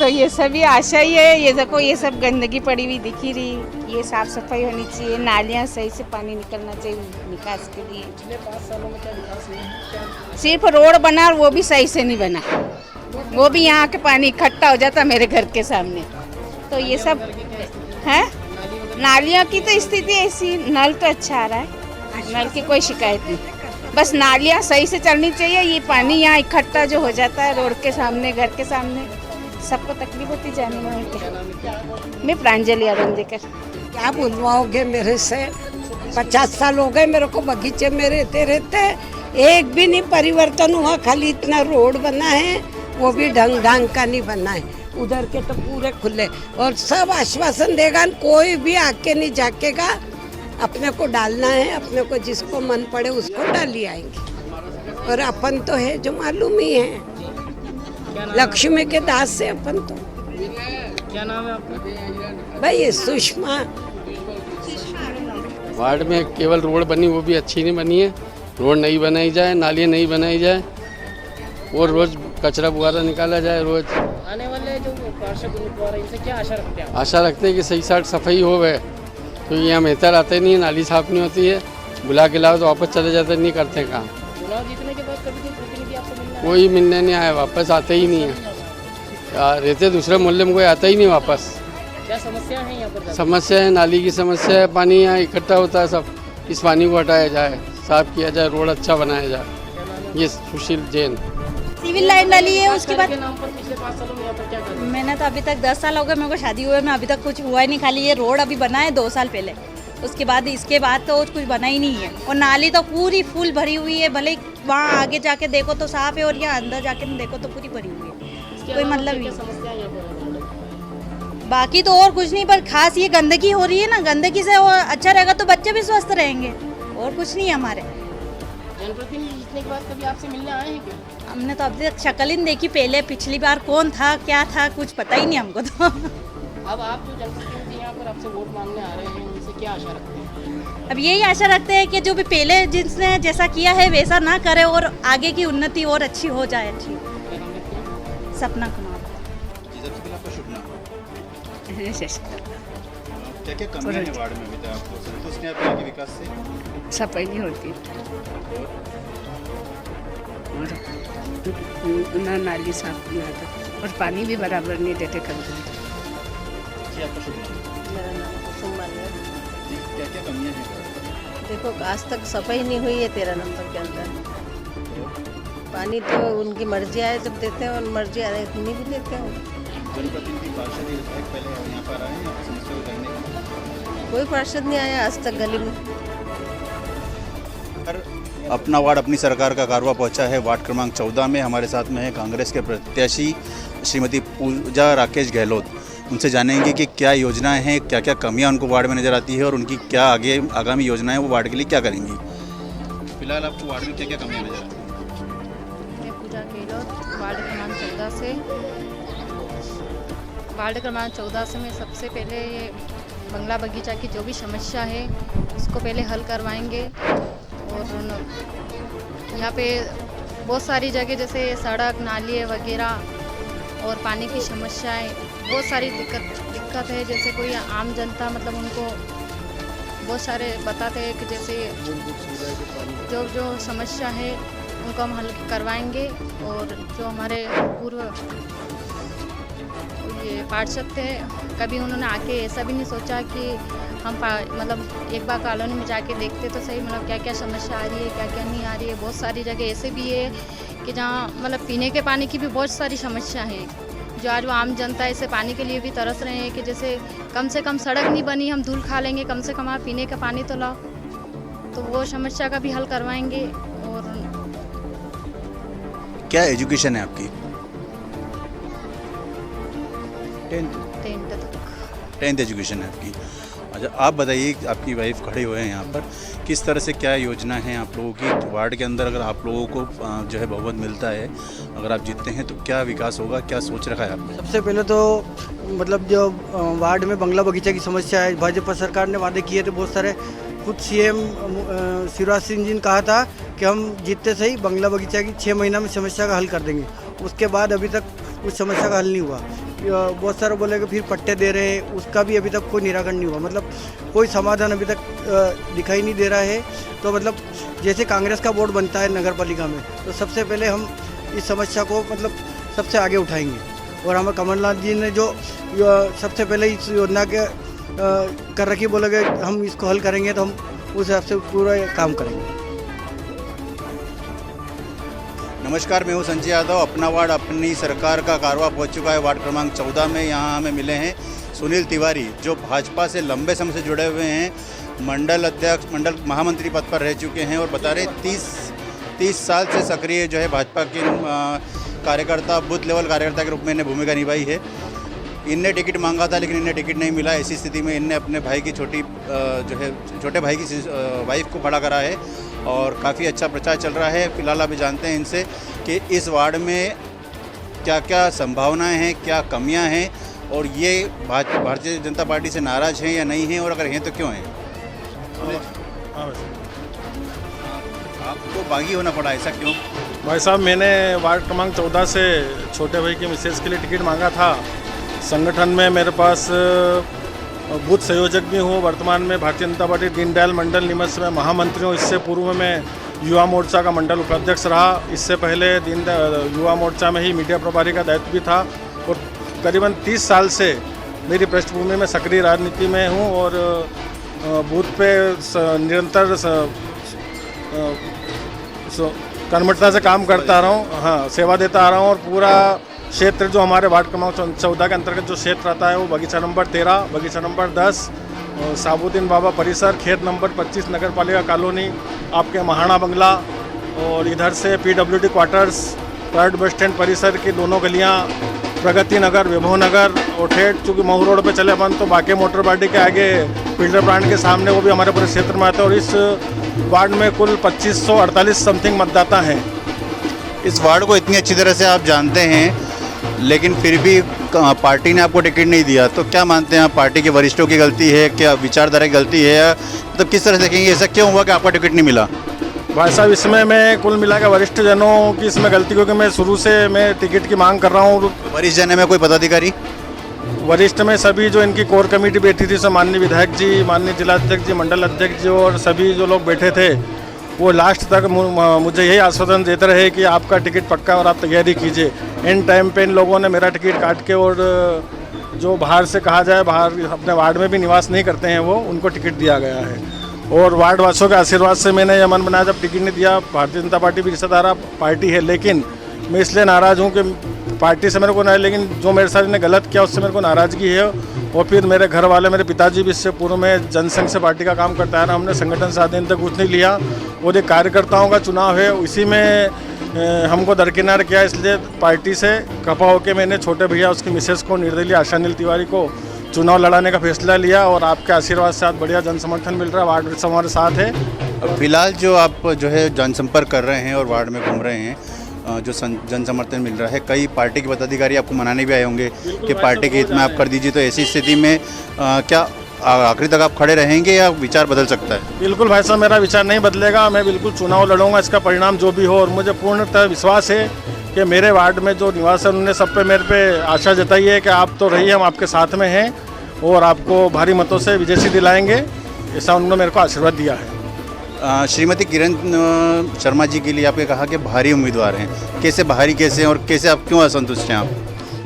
तो ये सभी आशा ही है। ये देखो ये सब गंदगी पड़ी हुई दिख ही रही, ये साफ सफाई होनी चाहिए, नालियाँ सही से पानी निकलना चाहिए निकास के लिए। पिछले 5 सालों में क्या विकास हुआ? सिर्फ रोड बना और वो भी सही से नहीं बना, वो भी यहाँ के पानी इकट्ठा हो जाता मेरे घर के सामने। तो ये सब है, नालियों की तो स्थिति ऐसी, नल तो अच्छा आ रहा है, नल की कोई शिकायत नहीं, बस नालियाँ सही से चलनी चाहिए। ये पानी यहाँ इकट्ठा जो हो जाता है रोड के सामने, घर के सामने, सबको तकलीफ होती जाने में। मैं प्रांजलि अरुंदेकर। क्या बुलवाओगे मेरे से? 50 साल हो गए मेरे को बगीचे में रहते रहते, एक भी नहीं परिवर्तन हुआ। खाली इतना रोड बना है, वो भी ढंग का नहीं बना है। उधर के तो पूरे खुले, और सब आश्वासन देगा, कोई भी आके नहीं झाकेगा। अपने को डालना है, अपने को जिसको मन पड़े उसको डाली आएंगे। और अपन तो है जो मालूम ही है, लक्ष्मी के दास से अपन तो। क्या नाम है आपका? भाई सुषमा। वार्ड में केवल रोड बनी, वो भी अच्छी नहीं बनी है। रोड नहीं बनाई जाए, नालियाँ नहीं बनाई जाए, और रोज कचरा वगैरह निकाला जाए रोज। आने वाले जो पार्षद उम्मीदवार हैं, इनसे क्या आशा रखते हैं आप? आशा रखते हैं कि सही साठ सफाई हो गए, क्योंकि यहाँ मेहतर आते नहीं है, नाली साफ नहीं होती है, बुला के लाओ तो वापस चले जाते, नहीं करते काम। चुनाव जीतने के बाद कभी कोई प्रतिनिधि आपसे मिलने आया? कोई मिलने नहीं आया, वापस आते ही नहीं है। रहते दूसरे मोहल्ले में, कोई आता ही नहीं वापस। क्या समस्या है यहाँ पर? समस्या है, नाली की समस्या है, पानी यहाँ इकट्ठा होता है सब, इस पानी को हटाया जाए, साफ किया जाए, रोड अच्छा बनाया जाए। ये सुशील जैन। सिविल लाइन डाली है, उसके बाद के नाम पर पिछले 5 सालों में यहाँ पर क्या कर रहे हैं? मैंने तो अभी तक 10 साल हो गए मेरे को शादी हुए में, अभी तक कुछ हुआ ही नहीं। खाली ये रोड अभी बना है 2 साल पहले, उसके बाद इसके बाद तो कुछ बना ही नहीं है। और नाली तो पूरी फुल भरी हुई है, भले वहाँ आगे जाके देखो तो साफ है, और यहाँ अंदर जाके देखो तो पूरी भरी हुई है, कोई मतलब नहीं। समस्या है यहाँ पर? बाकी तो और कुछ नहीं, पर खास ये गंदगी हो रही है ना, गंदगी से वो अच्छा रहेगा तो बच्चे भी स्वस्थ रहेंगे, और कुछ नहीं है हमारे। जनप्रतिनिधि जीतने के बाद कभी आपसे मिलने आए हैं क्या? हमने तो अभी तक शक्ल ही नहीं देखी, पहले पिछली बार कौन था क्या था कुछ पता ही नहीं हमको तो। अब आप जो जनप्रतिनिधि यहाँ पर आपसे वोट मांगने आ रहे हैं, उनसे क्या आशा रखते हैं? अब यही आशा रखते हैं कि जो भी पहले जिसने जैसा किया है वैसा ना करे, और आगे की उन्नति और अच्छी हो जाए। अच्छी क्या नाम लिखते हैं? सपना कुमार। क्या क्या कमियां हैं वार्ड में अभी तक? आपको संतुष्ट हैं आपके विकास से? सफाई नहीं होती, ना नाली साफ नहीं आता, और पानी भी बराबर नहीं देते कभी। जी, आपका शुभ नाम? मेरा नाम कुसुम मालिया। जी, क्या क्या कमियां हैं? देखो आज तक सफाई नहीं हुई है 13 नंबर के अंदर। पानी तो उनकी मर्जी आए जब देते हैं, और मर्जी आए नहीं भी देते हैं। जनप्रतिनिधि पार्षद ये विधायक पहले यहाँ पर आए हैं आपकी समस्या को जानने के लिए? कोई पार्षद नहीं आया आज तक गली में। अपना वार्ड अपनी सरकार का कारवा पहुंचा है। वार्ड क्रमांक 14 में हमारे साथ में है कांग्रेस के प्रत्याशी श्रीमती पूजा राकेश गहलोत। उनसे जानेंगे कि क्या योजनाएं हैं, क्या क्या कमियां उनको वार्ड में नज़र आती है, और उनकी क्या आगामी योजनाएं वो वार्ड के लिए क्या करेंगी। फिलहाल आपको वार्ड में क्या क्या कमियां नजर आती हैं? मैं पूजा गहलोत वार्ड क्रमांक 14 से। वार्ड क्रमांक 14 से मैं सबसे पहले ये बंगला बगीचा की जो भी समस्या है उसको पहले हल करवाएंगे। और यहाँ पे बहुत सारी जगह जैसे सड़क नाली वगैरह और पानी की समस्याएं, बहुत सारी दिक्कत है। जैसे कोई आम जनता मतलब उनको बहुत सारे बताते हैं कि जैसे जो समस्या है उनको हम हल करवाएंगे। और जो हमारे पूर्व ये पार्षद थे, कभी उन्होंने आके ऐसा भी नहीं सोचा कि हम मतलब एक बार कॉलोनी में जाके देखते तो सही, मतलब क्या क्या समस्या आ रही है, क्या क्या नहीं आ रही है। बहुत सारी जगह ऐसे भी है कि जहाँ मतलब पीने के पानी की भी बहुत सारी समस्या है, जो आज वो आम जनता ऐसे पानी के लिए भी तरस रहे हैं कि जैसे कम से कम सड़क नहीं बनी, हम धूल खा लेंगे, कम से कम आप पीने का पानी तो लाओ। तो वो समस्या का भी हल करवाएंगे। और क्या एजुकेशन है आपकी? 10th एजुकेशन है आपकी। अच्छा, आप बताइए, आपकी वाइफ खड़े हुए हैं यहाँ पर, किस तरह से क्या योजना है आप लोगों की वार्ड के अंदर? अगर आप लोगों को जो है बहुमत मिलता है, अगर आप जीतते हैं तो क्या विकास होगा, क्या सोच रखा है आपने? सबसे पहले तो मतलब जो वार्ड में बंगला बगीचा की समस्या है, भाजपा सरकार ने वादे किए थे बहुत सारे। खुद सीएम शिवराज सिंह जी ने कहा था कि हम जीतते सही बंगला बगीचा की 6 महीना में समस्या का हल कर देंगे। उसके बाद अभी तक उस समस्या का हल नहीं हुआ। बहुत सारे बोलेंगे फिर पट्टे दे रहे हैं, उसका भी अभी तक कोई निराकरण नहीं हुआ। मतलब कोई समाधान अभी तक दिखाई नहीं दे रहा है। तो मतलब जैसे कांग्रेस का बोर्ड बनता है नगर पालिका में, तो सबसे पहले हम इस समस्या को मतलब सबसे आगे उठाएंगे। और हमारे कमलनाथ जी ने जो सबसे पहले इस योजना के कर रखी, बोलेंगे हम इसको हल करेंगे, तो हम उस हिसाब से पूरा काम करेंगे। नमस्कार, मैं हूं संजय यादव। अपना वार्ड अपनी सरकार का कारवा पहुंच चुका है वार्ड क्रमांक 14 में। यहां हमें मिले हैं सुनील तिवारी, जो भाजपा से लंबे समय से जुड़े हुए हैं, मंडल अध्यक्ष, मंडल महामंत्री पद पर रह चुके हैं और बता रहे 30 साल से सक्रिय जो है भाजपा के कार्यकर्ता, बूथ लेवल कार्यकर्ता के रूप में इन्हें भूमिका निभाई है। इनने टिकट मांगा था लेकिन इन्हें टिकट नहीं मिला। ऐसी स्थिति में इनने अपने भाई की छोटे भाई की वाइफ को खड़ा करा है और काफ़ी अच्छा प्रचार चल रहा है। फिलहाल अभी जानते हैं इनसे कि इस वार्ड में क्या क्या संभावनाएं हैं, क्या कमियां हैं और ये भारतीय जनता पार्टी से नाराज़ हैं या नहीं हैं, और अगर हैं तो क्यों हैं। आपको बागी होना पड़ा, ऐसा क्यों? भाई साहब, मैंने वार्ड क्रमांक 14 से छोटे भाई की मिसेज के लिए टिकट मांगा था। संगठन में मेरे पास बूथ संयोजक भी हूँ। वर्तमान में भारतीय जनता पार्टी दीनदयाल मंडल निमस में महामंत्री हूँ। इससे पूर्व में मैं युवा मोर्चा का मंडल उपाध्यक्ष रहा। इससे पहले युवा मोर्चा में ही मीडिया प्रभारी का दायित्व भी था और करीबन 30 साल से मेरी पृष्ठभूमि में सक्रिय राजनीति में हूँ और बूथ पे निरंतर कर्मठता से काम करता रहा हूँ। हाँ, सेवा देता आ रहा हूँ और पूरा क्षेत्र जो हमारे वार्ड क्रमांक 14 के अंतर्गत जो क्षेत्र आता है वो बगीचा नंबर 13, बगीचा नंबर 10, साबुद्दीन बाबा परिसर, खेत नंबर 25, नगर पालिका कॉलोनी, आपके महाना बंगला और इधर से PWD quarters, private bus stand परिसर की दोनों गलियाँ, प्रगति नगर, वैभव नगर और ठेठ चूँकि महू रोड पे चले अपन तो बाकी मोटर पार्टी के आगे फिल्टर प्लांट के सामने, वो भी हमारे पूरे क्षेत्र में आता है। और इस वार्ड में कुल 2548 समथिंग मतदाता हैं। इस वार्ड को इतनी अच्छी तरह से आप जानते हैं लेकिन फिर भी पार्टी ने आपको टिकट नहीं दिया, तो क्या मानते हैं आप, पार्टी के वरिष्ठों की गलती है, क्या विचारधारा की गलती है, या मतलब किस तरह से देखेंगे ऐसा क्यों हुआ कि आपका टिकट नहीं मिला? भाई साहब, इसमें मैं कुल मिला के वरिष्ठ जनों की इसमें गलती, क्योंकि मैं शुरू से मैं टिकट की मांग कर रहा हूँ। वरिष्ठ जन में कोई पदाधिकारी? वरिष्ठ में सभी जो इनकी कोर कमेटी बैठी थी, माननीय विधायक जी, माननीय जिलाध्यक्ष जी, मंडल अध्यक्ष जी और सभी जो लोग बैठे थे, वो लास्ट तक मुझे यही आश्वासन देते रहे कि आपका टिकट पक्का और आप तैयारी कीजिए। इन टाइम पे इन लोगों ने मेरा टिकट काट के और जो बाहर से कहा जाए, बाहर अपने वार्ड में भी निवास नहीं करते हैं वो, उनको टिकट दिया गया है। और वार्ड वासियों के आशीर्वाद से मैंने यह मन बनाया, जब टिकट नहीं दिया, भारतीय जनता पार्टी भी रिश्तेदार पार्टी है, लेकिन मैं इसलिए नाराज़ हूँ कि पार्टी से मेरे को नहीं, लेकिन जो मेरे साथ ने गलत किया उससे मेरे को नाराज़गी है। और फिर मेरे घर वाले, मेरे पिताजी भी इससे पूर्व में जनसंघ से पार्टी का काम करता है ना, हमने संगठन से दिन तक कुछ नहीं लिया और ये कार्यकर्ताओं का चुनाव है, इसी में हमको दरकिनार किया। इसलिए पार्टी से खपा होकर मैंने छोटे भैया उसकी मिसेस को, निर्दलीय आशा नील तिवारी को चुनाव लड़ाने का फैसला लिया और आपके आशीर्वाद से आज बढ़िया जन समर्थन मिल रहा है। वार्ड हमारे साथ है। फिलहाल जो आप जो है जनसंपर्क कर रहे हैं और वार्ड में घूम रहे हैं, जो जन समर्थन मिल रहा है, कई पार्टी के पदाधिकारी आपको मनाने भी आए होंगे कि पार्टी के हित में आप कर दीजिए, तो ऐसी स्थिति में क्या आखिरी तक आप खड़े रहेंगे या विचार बदल सकता है? बिल्कुल भाई साहब, मेरा विचार नहीं बदलेगा। मैं बिल्कुल चुनाव लड़ूंगा, इसका परिणाम जो भी हो। और मुझे पूर्णतः विश्वास है कि मेरे वार्ड में जो निवासी हैं उन्होंने सब पे मेरे पे आशा जताई है कि आप तो रहिए, हम आपके साथ में हैं और आपको भारी मतों से विजयी दिलाएंगे, ऐसा उन्होंने मेरे को आशीर्वाद दिया है। श्रीमती किरण शर्मा जी के लिए आपने कहा कि भारी उम्मीदवार हैं, कैसे भारी, कैसे और कैसे आप क्यों असंतुष्ट हैं आप?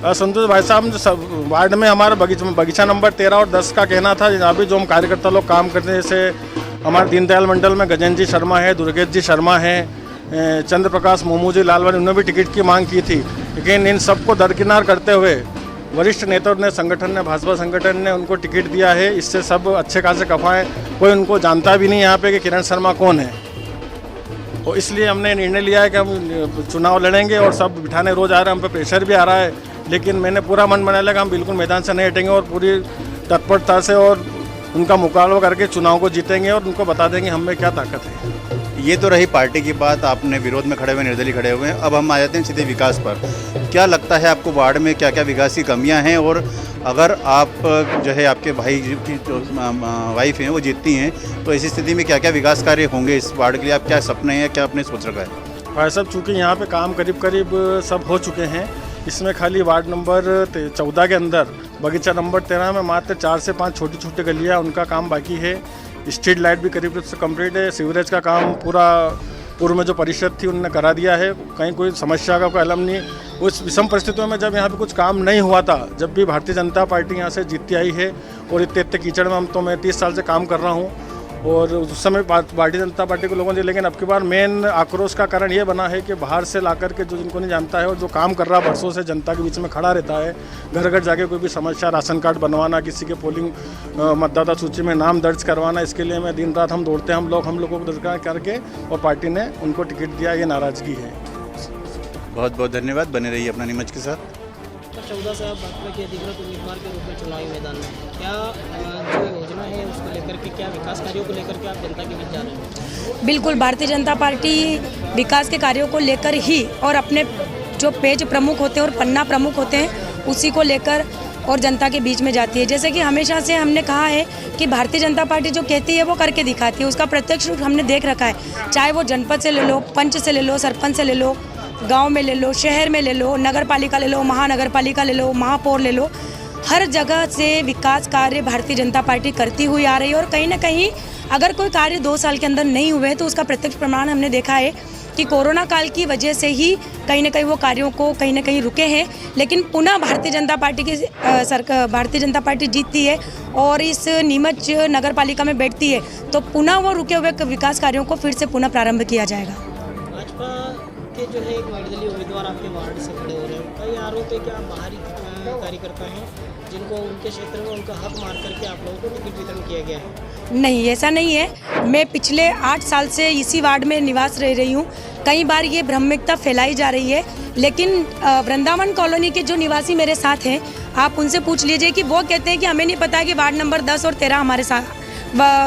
असंतुष्ट भाई साहब, जो सब वार्ड में हमारा बगीचा नंबर 13 और 10 का कहना था, जहाँ भी जो हम कार्यकर्ता लोग काम करते हैं, जैसे हमारे दीनदयाल मंडल में गजेंद्र जी शर्मा है, दुर्गेश जी शर्मा हैं, चंद्र प्रकाश मोमू जी लालवानी, उन्होंने भी टिकट की मांग की थी, लेकिन इन सबको दरकिनार करते हुए वरिष्ठ नेताओं ने, संगठन ने, भाजपा संगठन ने उनको टिकट दिया है। इससे सब अच्छे खासे कफाएं, कोई उनको जानता भी नहीं यहाँ पे कि किरण शर्मा कौन है। और इसलिए हमने निर्णय लिया है कि हम चुनाव लड़ेंगे और सब बिठाने रोज आ रहे हैं, हम पे प्रेशर भी आ रहा है, लेकिन मैंने पूरा मन बना लिया कि हम बिल्कुल मैदान से नहीं हटेंगे और पूरी तत्परता से और उनका मुकाबला करके चुनाव को जीतेंगे और उनको बता देंगे हम में क्या ताकत है। ये तो रही पार्टी की बात, आपने विरोध में खड़े हुए, निर्दलीय खड़े हुए हैं। अब हम आ जाते हैं सीधे विकास पर। क्या लगता है आपको वार्ड में क्या क्या विकास की कमियां हैं, और अगर आप जो है आपके भाई की जो वाइफ हैं वो जीतती हैं, तो ऐसी स्थिति में क्या क्या विकास कार्य होंगे इस वार्ड के लिए? आप क्या सपने हैं, क्या आपने सोच रखा है? भाई साहब, चूँकि यहाँ पे काम करीब करीब सब हो चुके हैं, इसमें खाली वार्ड नंबर 14 के अंदर बगीचा नंबर 13 में मात्र 4 से 5 छोटी छोटी गलियाँ उनका काम बाकी है। स्ट्रीट लाइट भी करीब से कंप्लीट है। सीवरेज का काम पूरा पूर्व में जो परिषद थी उन्होंने करा दिया है। कहीं कोई समस्या का कोई अलम नहीं। उस विषम परिस्थितियों में जब यहाँ पे कुछ काम नहीं हुआ था, जब भी भारतीय जनता पार्टी यहाँ से जीतती आई है और इतने कीचड़ में मैं 30 साल से काम कर रहा हूँ और उस समय भारतीय जनता पार्टी के लोगों ने, लेकिन अब की बार मेन आक्रोश का कारण ये बना है कि बाहर से लाकर के जो जिनको नहीं जानता है और जो काम कर रहा है वर्षों से जनता के बीच में खड़ा रहता है, घर घर जाके कोई भी समस्या, राशन कार्ड बनवाना, किसी के पोलिंग मतदाता सूची में नाम दर्ज करवाना, इसके लिए मैं दिन रात हम दौड़ते हैं। हम लोगों को दरकार करके और पार्टी ने उनको टिकट दिया, ये नाराज़गी है। बहुत बहुत धन्यवाद, बने रहिए अपना नीमच के साथ। 14 से आप भाजपा के अधिकृत उम्मीदवार के रूप में चुनावी मैदान में क्या जो योजना है उसको लेकर के, क्या विकास कार्यों को लेकर के आप जनता के बीच जा रहे हैं? बिल्कुल, भारतीय जनता पार्टी विकास के कार्यों को लेकर ही और अपने जो पेज प्रमुख होते हैं और पन्ना प्रमुख होते हैं उसी को लेकर और जनता के बीच में जाती है। जैसे कि हमेशा से हमने कहा है कि भारतीय जनता पार्टी जो कहती है वो करके दिखाती है, उसका प्रत्यक्ष रूप हमने देख रखा है। चाहे वो जनपद से ले लो, पंच से ले लो, सरपंच से ले लो, गांव में ले लो, शहर में ले लो, नगर पालिका ले लो, महानगर पालिका ले लो, महापौर ले लो, हर जगह से विकास कार्य भारतीय जनता पार्टी करती हुई आ रही है। और कहीं ना कहीं अगर कोई कार्य 2 साल के अंदर नहीं हुए तो उसका प्रत्यक्ष प्रमाण हमने देखा है कि कोरोना काल की वजह से ही कहीं ना कहीं वो कार्यों को कहीं ना कहीं रुके हैं। लेकिन पुनः भारतीय जनता पार्टी की भारतीय जनता पार्टी जीतती है और इस नीमच नगर पालिका में बैठती है तो पुनः वो रुके हुए विकास कार्यों को फिर से पुनः प्रारंभ किया जाएगा। भाजपा के जो है एक निर्दलीय उम्मीदवार आपके वार्ड से खड़े हो रहे हैं, कई आरोप है कि आप बाहरी कार्यकर्ता हैं जिनको उनके क्षेत्र में उनका हक मार करके आप लोगों को टिकट वितरण किया गया है। नहीं, ऐसा नहीं है। मैं पिछले 8 साल से इसी वार्ड में निवास रह रही हूँ। कई बार ये भ्रमिकता फैलाई जा रही है, लेकिन वृंदावन कॉलोनी के जो निवासी मेरे साथ हैं, आप उनसे पूछ लीजिए कि वो कहते हैं कि हमें नहीं पता कि वार्ड नंबर 10 और 13 हमारे साथ,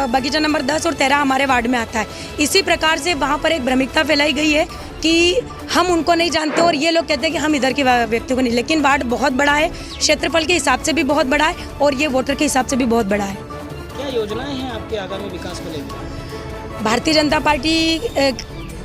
बगीचा नंबर 10 और 13 हमारे वार्ड में आता है। इसी प्रकार से वहाँ पर एक भ्रमिकता फैलाई गई है कि हम उनको नहीं जानते और ये लोग कहते हैं कि हम इधर के व्यक्ति को नहीं। लेकिन वार्ड बहुत बड़ा है, क्षेत्रफल के हिसाब से भी बहुत बड़ा है और ये वोटर के हिसाब से भी बहुत बड़ा है। क्या योजनाएं हैं आपके आगामी विकास को लेकर? भारतीय जनता पार्टी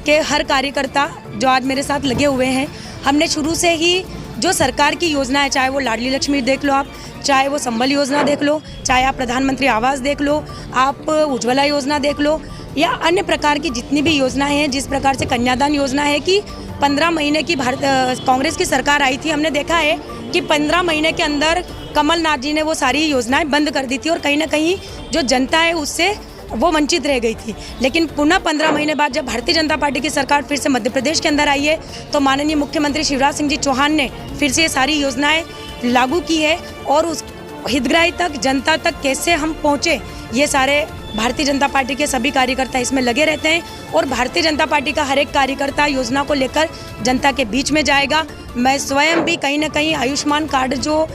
के हर कार्यकर्ता जो आज मेरे साथ लगे हुए हैं, हमने शुरू से ही जो सरकार की योजना है, चाहे वो लाडली लक्ष्मी देख लो आप, चाहे वो संबल योजना देख लो, चाहे आप प्रधानमंत्री आवास देख लो, आप उज्ज्वला योजना देख लो या अन्य प्रकार की जितनी भी योजनाएं हैं, जिस प्रकार से कन्यादान योजना है कि 15 महीने की कांग्रेस की सरकार आई थी, हमने देखा है कि 15 महीने के अंदर कमलनाथ जी ने वो सारी योजनाएं बंद कर दी थी और कहीं ना कहीं जो जनता है उससे वो वंचित रह गई थी। लेकिन पुनः 15 महीने बाद जब भारतीय जनता पार्टी की सरकार फिर से मध्य प्रदेश के अंदर आई है तो माननीय मुख्यमंत्री शिवराज सिंह जी चौहान ने फिर से ये सारी योजनाएं लागू की है और उस हितग्राही तक, जनता तक कैसे हम पहुँचे, ये सारे भारतीय जनता पार्टी के सभी कार्यकर्ता इसमें लगे रहते हैं और भारतीय जनता पार्टी का हर एक कार्यकर्ता योजना को लेकर जनता के बीच में जाएगा। मैं स्वयं भी कहीं ना कहीं आयुष्मान कार्ड जो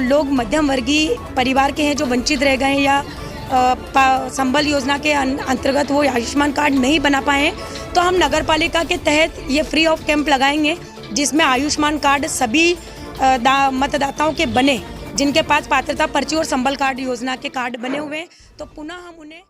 लोग मध्यम वर्गीय परिवार के हैं जो वंचित रह गए या संबल योजना के अंतर्गत वो आयुष्मान कार्ड नहीं बना पाए हैं, तो हम नगर पालिका के तहत ये फ्री ऑफ कैंप लगाएंगे जिसमें आयुष्मान कार्ड सभी मतदाताओं के बने, जिनके पास पात्रता पर्ची और संबल कार्ड योजना के कार्ड बने हुए हैं, तो पुनः हम उन्हें